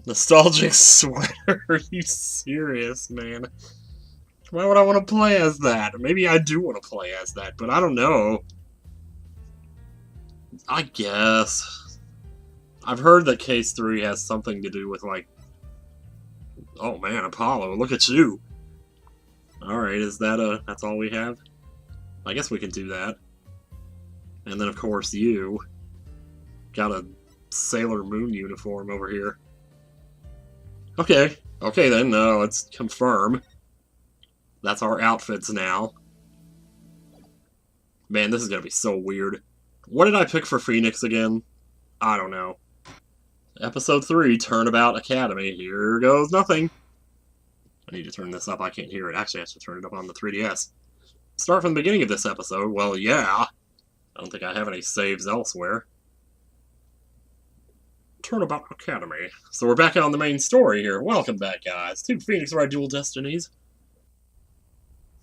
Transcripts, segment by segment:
Nostalgic sweater? Are you serious, man? Why would I want to play as that? Maybe I do want to play as that, but I don't know. I guess. I've heard that Case 3 has something to do with, like... Oh man, Apollo, look at you! Alright, is that that's all we have? I guess we can do that. And then, of course, you. Got a Sailor Moon uniform over here. Okay. Okay, then, let's confirm. That's our outfits now. Man, this is gonna be so weird. What did I pick for Phoenix again? I don't know. Episode 3, Turnabout Academy. Here goes nothing. I need to turn this up. I can't hear it. Actually, I have to turn it up on the 3DS. Start from the beginning of this episode. Well, yeah. I don't think I have any saves elsewhere. Turnabout Academy. So we're back on the main story here. Welcome back, guys, to Phoenix Wright Dual Destinies.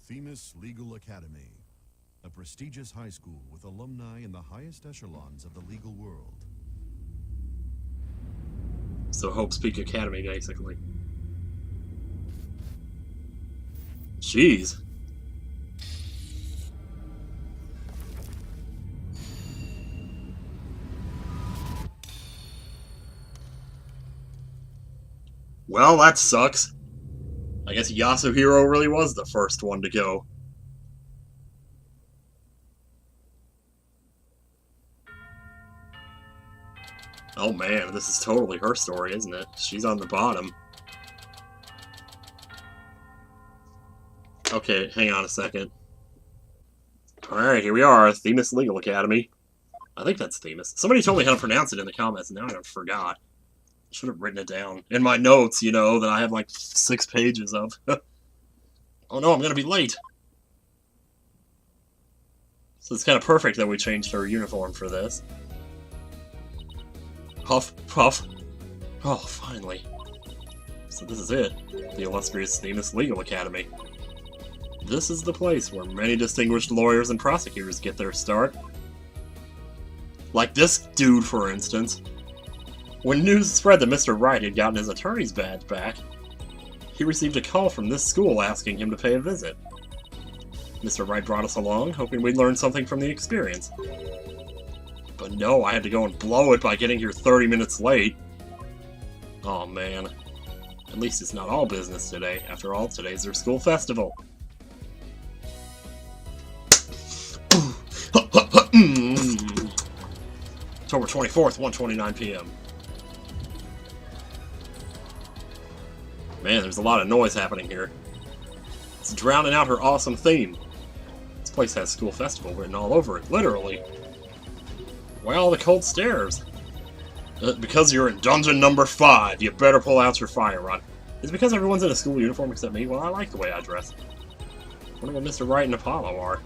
Themis Legal Academy, a prestigious high school with alumni in the highest echelons of the legal world. So Hope's Peak Academy, basically. Jeez. Well, that sucks. I guess Yasuhiro really was the first one to go. Oh man, this is totally her story, isn't it? She's on the bottom. Okay, hang on a second. Alright, here we are, Themis Legal Academy. I think that's Themis. Somebody told me how to pronounce it in the comments, and now I forgot. Should have written it down. In my notes, you know, that I have like 6 pages of. Oh no, I'm gonna be late! So it's kind of perfect that we changed her uniform for this. Huff, puff. Oh, finally. So this is it. The illustrious Themis Legal Academy. This is the place where many distinguished lawyers and prosecutors get their start. Like this dude, for instance. When news spread that Mr. Wright had gotten his attorney's badge back, he received a call from this school asking him to pay a visit. Mr. Wright brought us along, hoping we'd learn something from the experience. But no, I had to go and blow it by getting here 30 minutes late. Oh man. At least it's not all business today. After all, today's their school festival. October 24th, 1:29 p.m. Man, there's a lot of noise happening here. It's drowning out her awesome theme. This place has school festival written all over it, literally. Why all the cold stares? Because you're in dungeon number 5, you better pull out your fire rod. Is it because everyone's in a school uniform except me? Well, I like the way I dress. I wonder what Mr. Wright and Apollo are.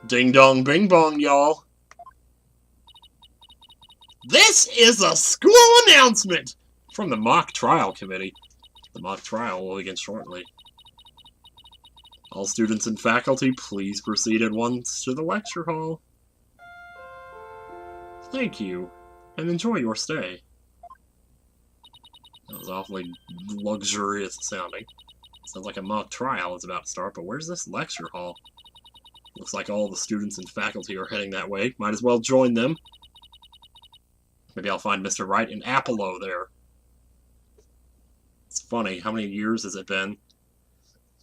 Ding dong bing bong, y'all. This is a school announcement from the mock trial committee. The mock trial will begin shortly. All students and faculty, please proceed at once to the lecture hall. Thank you, and enjoy your stay. That was awfully luxurious sounding. Sounds like a mock trial is about to start, but where's this lecture hall? Looks like all the students and faculty are heading that way. Might as well join them. Maybe I'll find Mr. Wright and Apollo there. It's funny, how many years has it been?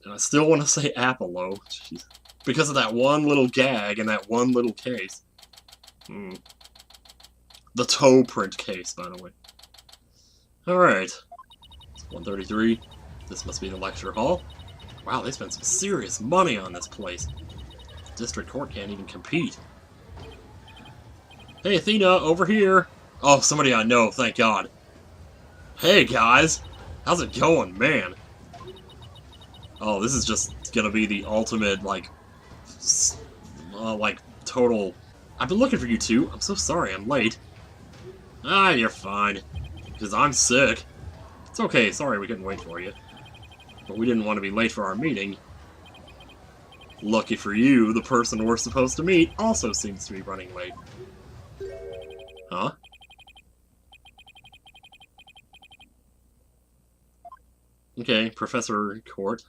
And I still want to say Apollo. Jeez. Because of that one little gag and that one little case. The toe print case, by the way. Alright. 133. This must be the lecture hall. Wow, they spent some serious money on this place. District Court can't even compete. Hey, Athena, over here! Oh, somebody I know, thank God. Hey, guys! How's it going, man? Oh, this is just gonna be the ultimate, like, total... I've been looking for you two. I'm so sorry I'm late. Ah, you're fine. Because I'm sick. It's okay, sorry we couldn't wait for you. But we didn't want to be late for our meeting. Lucky for you, the person we're supposed to meet also seems to be running late. Huh? Okay, Professor Court.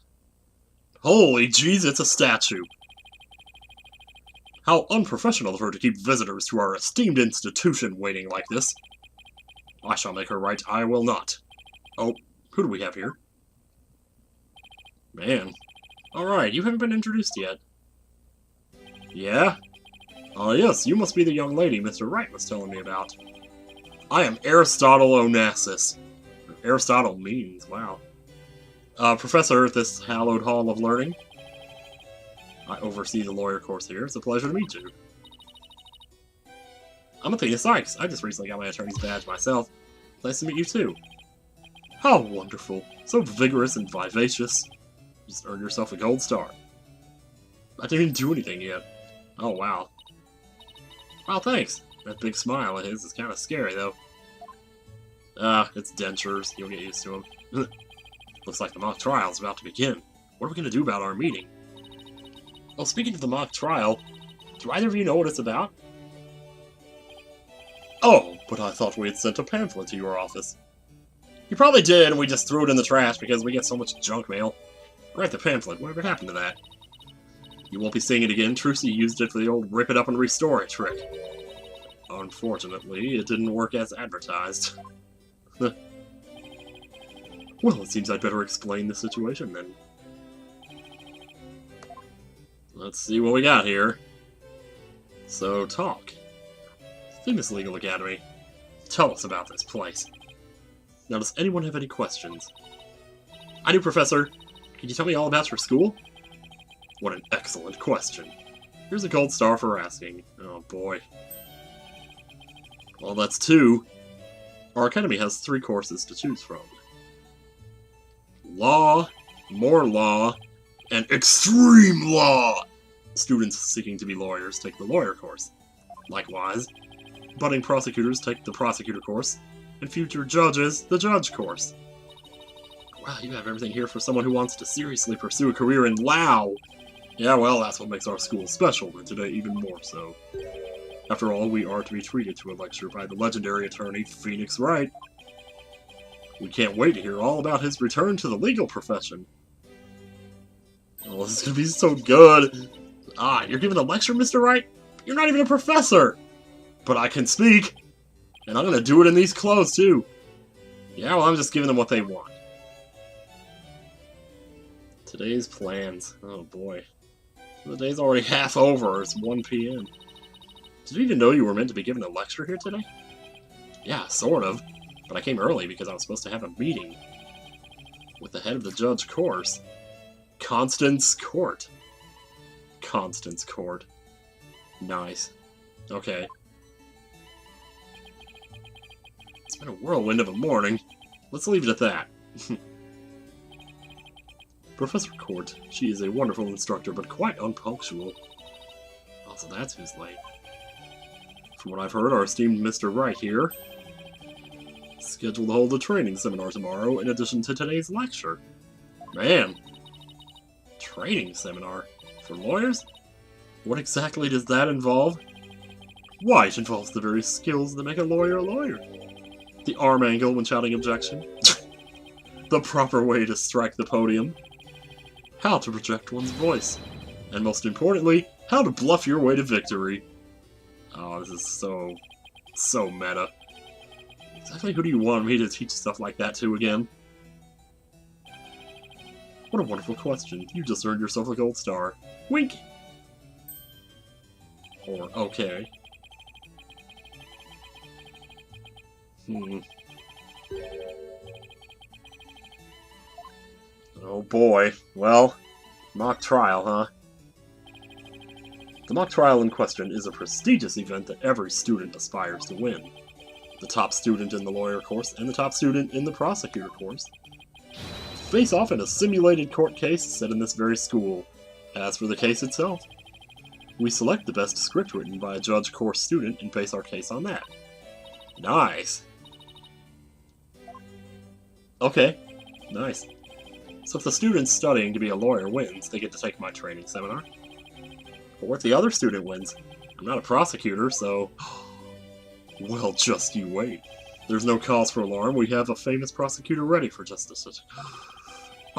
Holy jeez, it's a statue! How unprofessional of her to keep visitors to our esteemed institution waiting like this. I shall make her right, I will not. Oh, who do we have here? Man. Alright, you haven't been introduced yet. Yeah? Oh yes, you must be the young lady Mr. Wright was telling me about. I am Aristotle Onassis. Aristotle means, wow. Professor at this hallowed hall of learning. I oversee the lawyer course here. It's a pleasure to meet you. I'm Athena Sykes. I just recently got my attorney's badge myself. Nice to meet you too. How wonderful. So vigorous and vivacious. Just earned yourself a gold star. I didn't even do anything yet. Oh, wow. Wow, thanks. That big smile of his is kind of scary, though. It's dentures. You'll get used to them. Looks like the mock trial's about to begin. What are we going to do about our meeting? Oh, speaking of the mock trial, do either of you know what it's about? Oh, but I thought we had sent a pamphlet to your office. You probably did, and we just threw it in the trash because we get so much junk mail. Right, the pamphlet. Whatever happened to that? You won't be seeing it again. Trucy used it for the old rip it up and restore it trick. Unfortunately, it didn't work as advertised. Well, it seems I'd better explain the situation then. Let's see what we got here. So, talk. Themis Legal Academy. Tell us about this place. Now, does anyone have any questions? I do, Professor. Can you tell me all about your school? What an excellent question. Here's a gold star for asking. Oh, boy. Well, that's 2. Our academy has 3 courses to choose from. Law, more law, and extreme law! Students seeking to be lawyers take the lawyer course. Likewise, budding prosecutors take the prosecutor course, and future judges the judge course. Wow, you have everything here for someone who wants to seriously pursue a career in law. Yeah, well, that's what makes our school special, and today even more so. After all, we are to be treated to a lecture by the legendary attorney Phoenix Wright. We can't wait to hear all about his return to the legal profession. Oh, this is gonna be so good. Ah, you're giving a lecture, Mr. Wright? You're not even a professor! But I can speak! And I'm gonna do it in these clothes, too. Yeah, well, I'm just giving them what they want. Today's plans. Oh, boy. The day's already half over. It's 1 p.m. Did you even know you were meant to be given a lecture here today? Yeah, sort of. But I came early because I was supposed to have a meeting with the head of the judge course. Constance Court. Constance Court. Nice. Okay. It's been a whirlwind of a morning. Let's leave it at that. Professor Court. She is a wonderful instructor, but quite unpunctual. Oh, so that's who's late. From what I've heard, our esteemed Mr. Wright here scheduled to hold a training seminar tomorrow in addition to today's lecture. Man. Training seminar? For lawyers? What exactly does that involve? Why, it involves the very skills that make a lawyer a lawyer. The arm angle when shouting objection. The proper way to strike the podium. How to project one's voice. And most importantly, how to bluff your way to victory. Oh, this is so meta. Exactly who do you want me to teach stuff like that to again? What a wonderful question. You just earned yourself a gold star. Wink! Or, okay. Oh boy. Well, mock trial, huh? The mock trial in question is a prestigious event that every student aspires to win. The top student in the lawyer course and the top student in the prosecutor course face off in a simulated court case set in this very school. As for the case itself, we select the best script written by a judge course student and base our case on that. Nice. Okay, nice. So if the student studying to be a lawyer wins, they get to take my training seminar. But what if the other student wins? I'm not a prosecutor, so... Well, just you wait. There's no cause for alarm. We have a famous prosecutor ready for just such...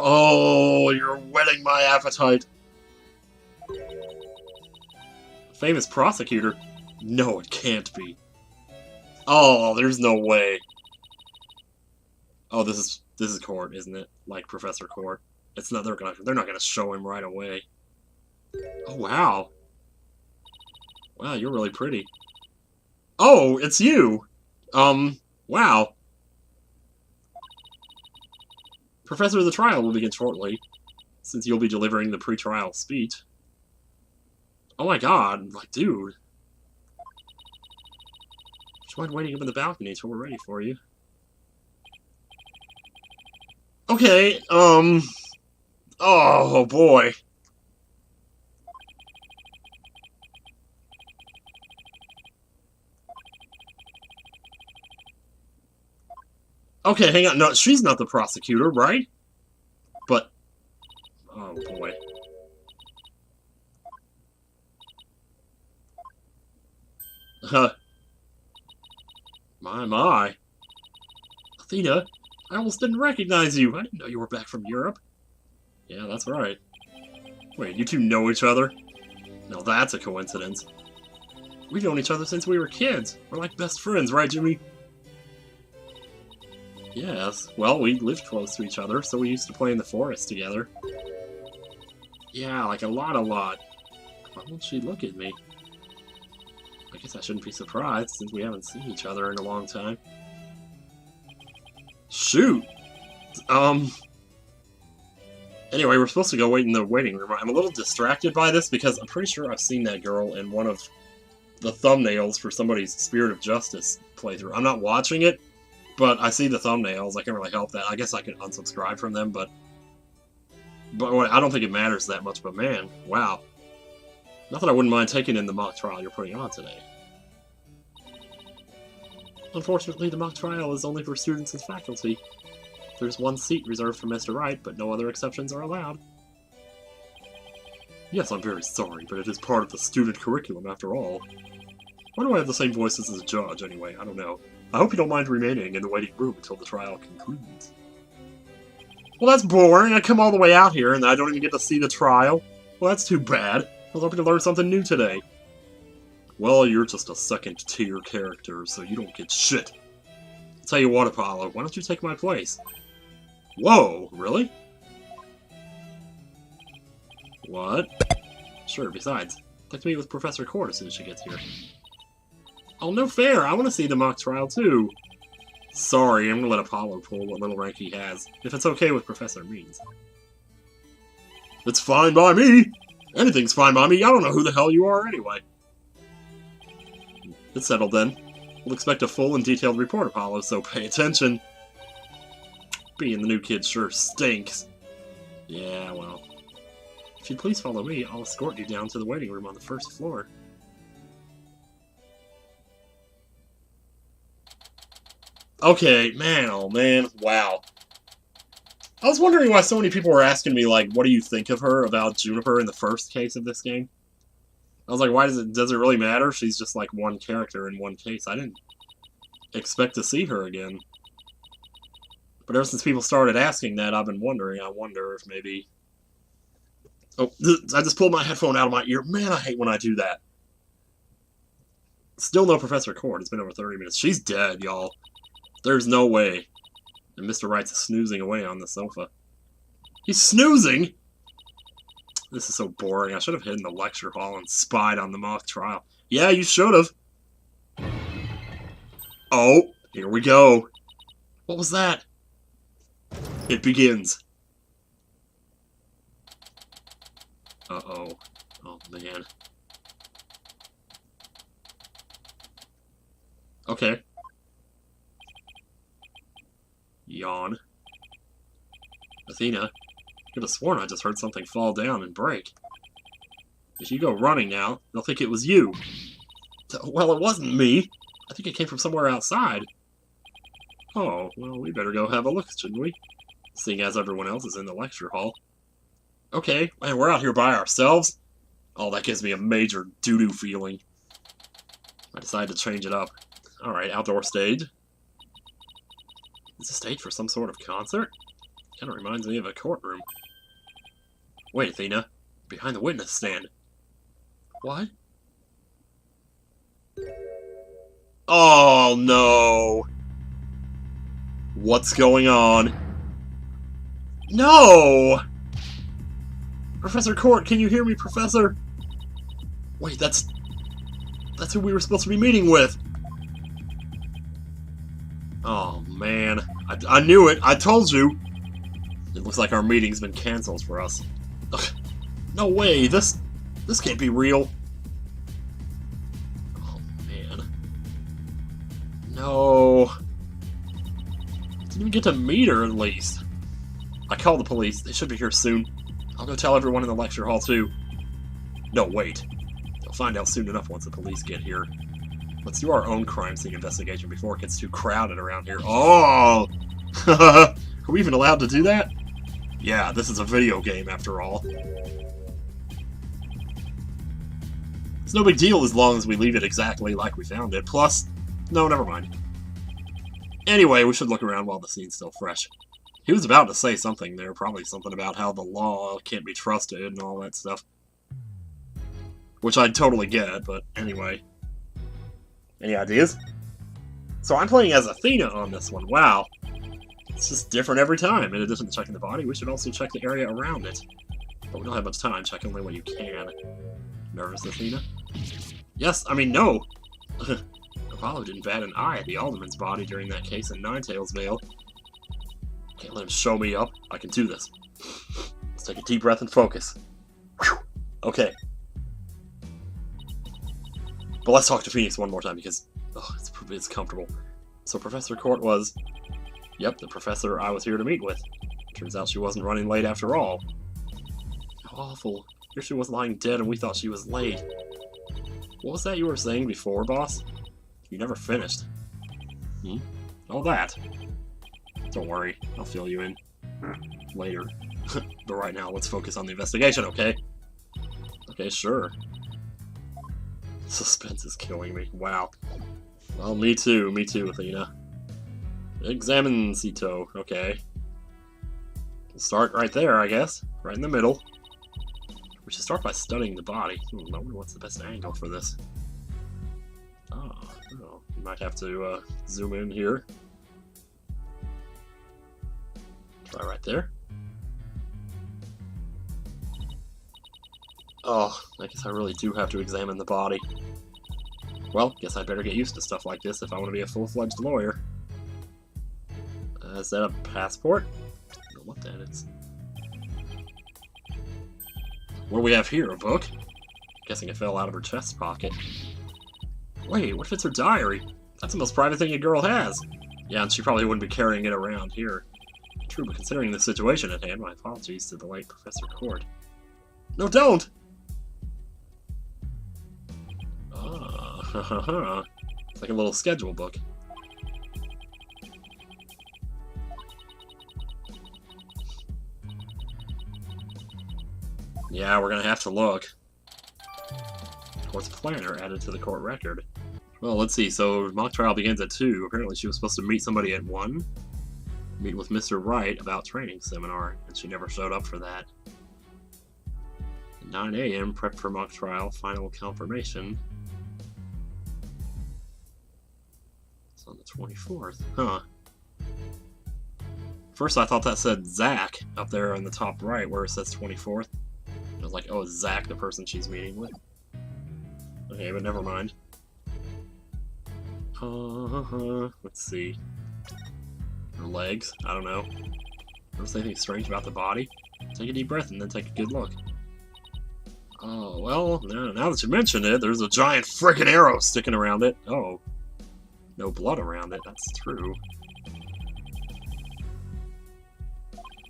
Oh, you're whetting my appetite. Famous prosecutor? No, it can't be. Oh, there's no way. Oh, this is Court, isn't it? Like Professor Court. It's not. They're not gonna show him right away. Oh wow. Wow, you're really pretty. Oh, it's you. Wow. Professor, the trial will begin shortly, since you'll be delivering the pre-trial speech. Oh my god, like, dude. Would you mind waiting up in the balcony until we're ready for you? Okay, oh boy. Okay, hang on. No, she's not the prosecutor, right? But, oh boy. My. Athena, I almost didn't recognize you. I didn't know you were back from Europe. Yeah, that's right. Wait, you two know each other? Now that's a coincidence. We've known each other since we were kids. We're like best friends, right, Jimmy? Yes. Well, we lived close to each other, so we used to play in the forest together. Yeah, like a lot. Why won't she look at me? I guess I shouldn't be surprised, since we haven't seen each other in a long time. Shoot! Anyway, we're supposed to go wait in the waiting room. I'm a little distracted by this, because I'm pretty sure I've seen that girl in one of the thumbnails for somebody's Spirit of Justice playthrough. I'm not watching it, but I see the thumbnails. I can't really help that. I guess I can unsubscribe from them, but I don't think it matters that much, but man, wow. Not that I wouldn't mind taking in the mock trial you're putting on today. Unfortunately, the mock trial is only for students and faculty. There's one seat reserved for Mr. Wright, but no other exceptions are allowed. Yes, I'm very sorry, but it is part of the student curriculum after all. Why do I have the same voices as a judge, anyway? I don't know. I hope you don't mind remaining in the waiting room until the trial concludes. Well, that's boring. I come all the way out here, and I don't even get to see the trial. Well, that's too bad. I was hoping to learn something new today. Well, you're just a second-tier character, so you don't get shit. I'll tell you what, Apollo, why don't you take my place? Whoa, really? What? Sure, besides, I'd like to meet with Professor Court as soon as she gets here. Oh, no fair! I want to see the mock trial, too! Sorry, I'm gonna let Apollo pull what little rank he has, if it's okay with Professor Means. It's fine by me! Anything's fine by me, I don't know who the hell you are anyway. It's settled then. We'll expect a full and detailed report, Apollo, so pay attention. Being the new kid sure stinks. Yeah, well. If you'd please follow me, I'll escort you down to the waiting room on the first floor. Okay, man, oh man, wow. I was wondering why so many people were asking me, like, what do you think of her about Juniper in the first case of this game? I was like, why does it really matter? She's just like one character in one case. I didn't expect to see her again. But ever since people started asking that, I've been wondering. I wonder if maybe... Oh, I just pulled my headphone out of my ear. Man, I hate when I do that. Still no Professor Court. It's been over 30 minutes. She's dead, y'all. There's no way. And Mr. Wright's snoozing away on the sofa. He's snoozing?! This is so boring. I should have hid in the lecture hall and spied on the mock trial. Yeah, you should have. Oh, here we go. What was that? It begins. Uh-oh. Oh, man. Okay. Yawn. Athena, I could have sworn I just heard something fall down and break. If you go running now, they'll think it was you. Well, it wasn't me. I think it came from somewhere outside. Oh, well, we better go have a look, shouldn't we? Seeing as everyone else is in the lecture hall. Okay, and we're out here by ourselves? Oh, that gives me a major doo-doo feeling. I decided to change it up. Alright, outdoor stage. Is this stage for some sort of concert? Kinda reminds me of a courtroom. Wait, Athena. Behind the witness stand. What? Oh, no! What's going on? No! Professor Court, can you hear me, Professor? Wait, that's who we were supposed to be meeting with. Oh, man. I knew it. I told you. It looks like our meeting's been cancelled for us. Ugh. No way. This can't be real. Oh, man. No. Didn't even get to meet her, at least. I called the police. They should be here soon. I'll go tell everyone in the lecture hall, too. No, wait. They'll find out soon enough once the police get here. Let's do our own crime scene investigation before it gets too crowded around here. Oh! Are we even allowed to do that? Yeah, this is a video game, after all. It's no big deal as long as we leave it exactly like we found it. Plus, no, never mind. Anyway, we should look around while the scene's still fresh. He was about to say something there, probably something about how the law can't be trusted and all that stuff. Which I'd totally get, but anyway. Any ideas? So I'm playing as Athena on this one, wow. It's just different every time. In addition to checking the body, we should also check the area around it. But we don't have much time, check only what you can. Nervous, Athena? Yes, I mean, no! Apollo didn't bat an eye at the Alderman's body during that case in Ninetails Vale. Can't let him show me up. I can do this. Let's take a deep breath and focus. Whew. Okay. But let's talk to Phoenix one more time because it's comfortable. So Professor Court was... Yep, the professor I was here to meet with. Turns out she wasn't running late after all. How awful. Here she was lying dead and we thought she was late. What was that you were saying before, boss? You never finished. All that. Don't worry, I'll fill you in. Later. But right now, let's focus on the investigation, okay? Okay, sure. Suspense is killing me. Wow. Well, me too, Athena. Examine Cito, okay. We'll start right there, I guess. Right in the middle. We should start by studying the body. I wonder what's the best angle for this. Oh, you might have to zoom in here. Try right there. Oh, I guess I really do have to examine the body. Well, guess I'd better get used to stuff like this if I want to be a full-fledged lawyer. Is that a passport? I don't know what that is. What do we have here? A book? Guessing it fell out of her chest pocket. Wait, what if it's her diary? That's the most private thing a girl has. Yeah, and she probably wouldn't be carrying it around here. True, but considering the situation at hand, my apologies to the late Professor Court. No, don't! It's like a little schedule book. Yeah, we're gonna have to look. Court's planner added to the court record. Well, let's see. So, mock trial begins at 2. Apparently she was supposed to meet somebody at 1. Meet with Mr. Wright about training seminar, and she never showed up for that. At 9 a.m., prep for mock trial, final confirmation. It's on the 24th. Huh. First I thought that said Zach up there on the top right where it says 24th. I was like, oh, is Zach the person she's meeting with? Okay, but never mind. Let's see. Her legs? I don't know. Notice anything strange about the body? Take a deep breath and then take a good look. Oh, well, now that you mention it, there's a giant frickin' arrow sticking around it. Oh. No blood around it, that's true.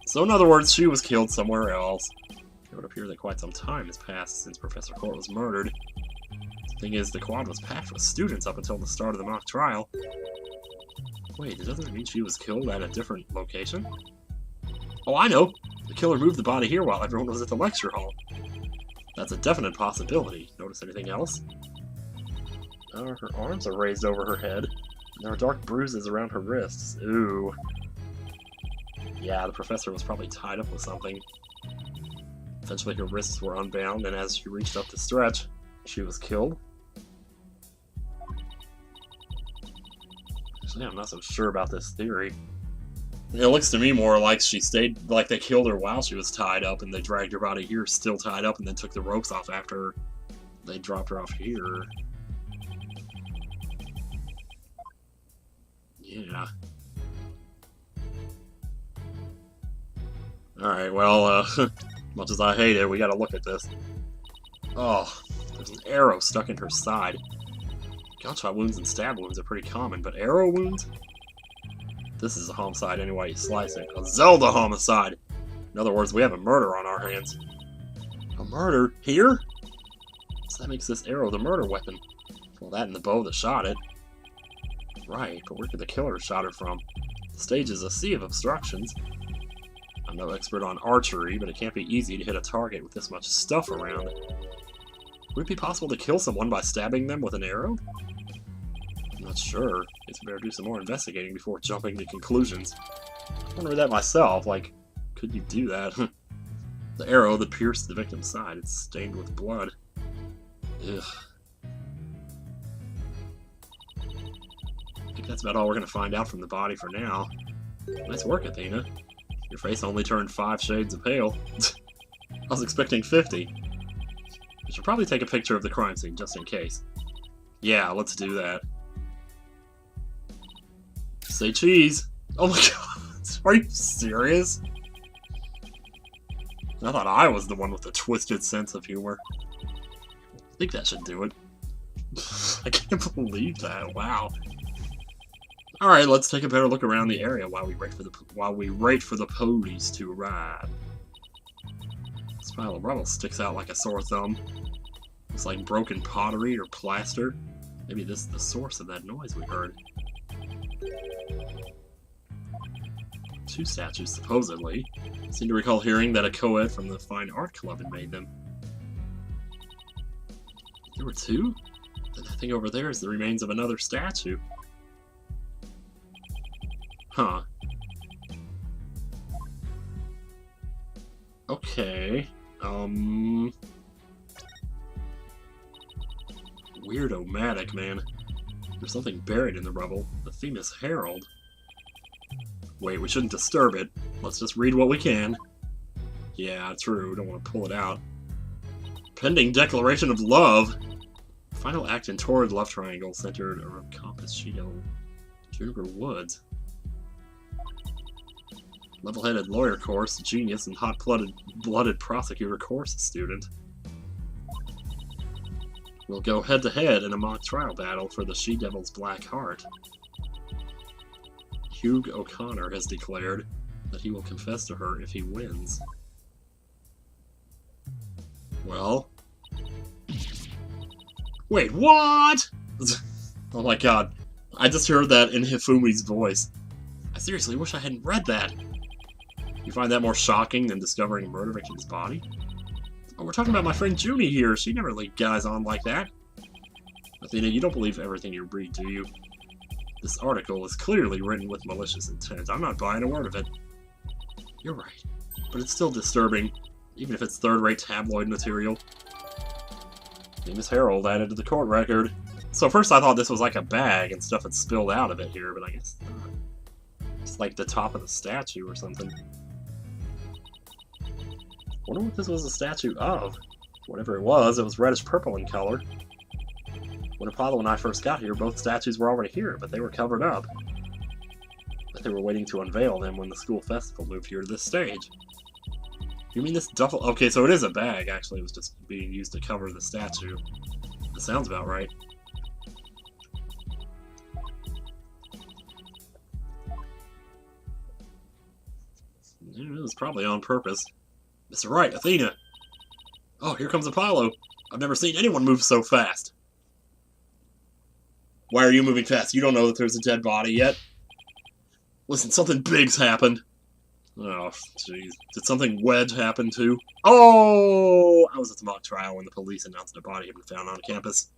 So in other words, she was killed somewhere else. It would appear that quite some time has passed since Professor Court was murdered. The thing is, the quad was packed with students up until the start of the mock trial. Wait, doesn't that mean she was killed at a different location? Oh, I know! The killer moved the body here while everyone was at the lecture hall. That's a definite possibility. Notice anything else? Her arms are raised over her head, and there are dark bruises around her wrists. Ooh. Yeah, the professor was probably tied up with something. Eventually her wrists were unbound, and as she reached up to stretch, she was killed. Actually, I'm not so sure about this theory. It looks to me more like she stayed, like they killed her while she was tied up, and they dragged her body here still tied up, and then took the ropes off after they dropped her off here. Yeah. Alright, well, much as I hate it, we gotta look at this. Oh, there's an arrow stuck in her side. Gunshot wounds and stab wounds are pretty common, but arrow wounds? This is a homicide any way you slice it. A Zelda homicide! In other words, we have a murder on our hands. A murder? Here? So that makes this arrow the murder weapon. Well, that and the bow that shot it. Right, but where could the killer have shot her from? The stage is a sea of obstructions. I'm no expert on archery, but it can't be easy to hit a target with this much stuff around. Would it be possible to kill someone by stabbing them with an arrow? I'm not sure. Guess we better do some more investigating before jumping to conclusions. I wondered that myself, like, could you do that? The arrow that pierced the victim's side, it's stained with blood. Ugh. I think that's about all we're going to find out from the body for now. Nice work, Athena. Your face only turned 5 shades of pale. I was expecting 50. We should probably take a picture of the crime scene, just in case. Yeah, let's do that. Say cheese! Oh my god! Are you serious? I thought I was the one with the twisted sense of humor. I think that should do it. I can't believe that, wow. Alright, let's take a better look around the area while we wait for the police to arrive. This pile of rubble sticks out like a sore thumb. Looks like broken pottery or plaster. Maybe this is the source of that noise we heard. 2 statues, supposedly. I seem to recall hearing that a co-ed from the Fine Art Club had made them. There were 2? Then that thing over there is the remains of another statue. Huh. Okay. Weirdo-matic, man. There's something buried in the rubble. The Themis Herald. Wait, we shouldn't disturb it. Let's just read what we can. Yeah, true. Don't want to pull it out. Pending declaration of love. Final act in torrid love triangle centered around compass shield. Juniper Woods. Level-headed lawyer course, genius, and hot-blooded prosecutor course student. We'll go head-to-head in a mock trial battle for the She-Devil's Black Heart. Hugh O'Connor has declared that he will confess to her if he wins. Well... Wait, what?! Oh my god. I just heard that in Hifumi's voice. I seriously wish I hadn't read that. You find that more shocking than discovering a murder victim's body? Oh, we're talking about my friend Junie here. She never lead guys on like that. Athena, you don't believe everything you read, do you? This article is clearly written with malicious intent. I'm not buying a word of it. You're right. But it's still disturbing, even if it's third-rate tabloid material. Themis Herald added to the court record. So first I thought this was like a bag and stuff had spilled out of it here, but I guess not. It's like the top of the statue or something. Wonder what this was a statue of. Whatever it was reddish-purple in color. When Apollo and I first got here, both statues were already here, but they were covered up. But they were waiting to unveil them when the school festival moved here to this stage. You mean this duffel? Okay, so it is a bag, actually. It was just being used to cover the statue. That sounds about right. It was probably on purpose. Mr. Wright, Athena! Oh, here comes Apollo! I've never seen anyone move so fast! Why are you moving fast? You don't know that there's a dead body yet? Listen, something big's happened. Oh, jeez. Did something wedge happen too? Oh! I was at the mock trial when the police announced a body had been found on campus.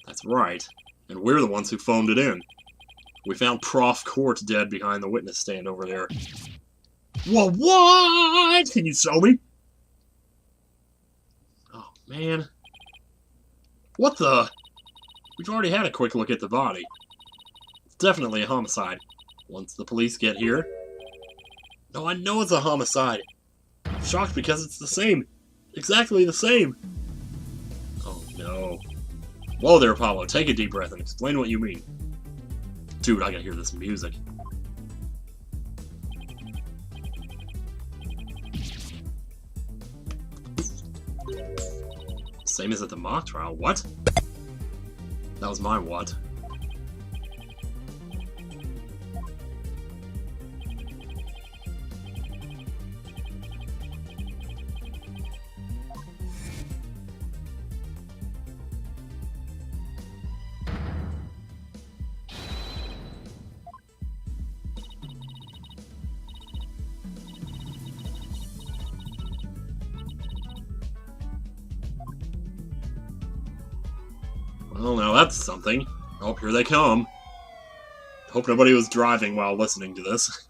That's right. And we're the ones who phoned it in. We found Prof. Court dead behind the witness stand over there. Whoa, what? Can you show me? Oh, man. What the? We've already had a quick look at the body. It's definitely a homicide. Once the police get here... No, I know it's a homicide. I'm shocked because it's the same. Exactly the same. Oh, no. Whoa there, Apollo. Take a deep breath and explain what you mean. Dude, I gotta hear this music. Same as at the mock trial. What? That was my what? Well, now that's something. Oh, here they come. Hope nobody was driving while listening to this.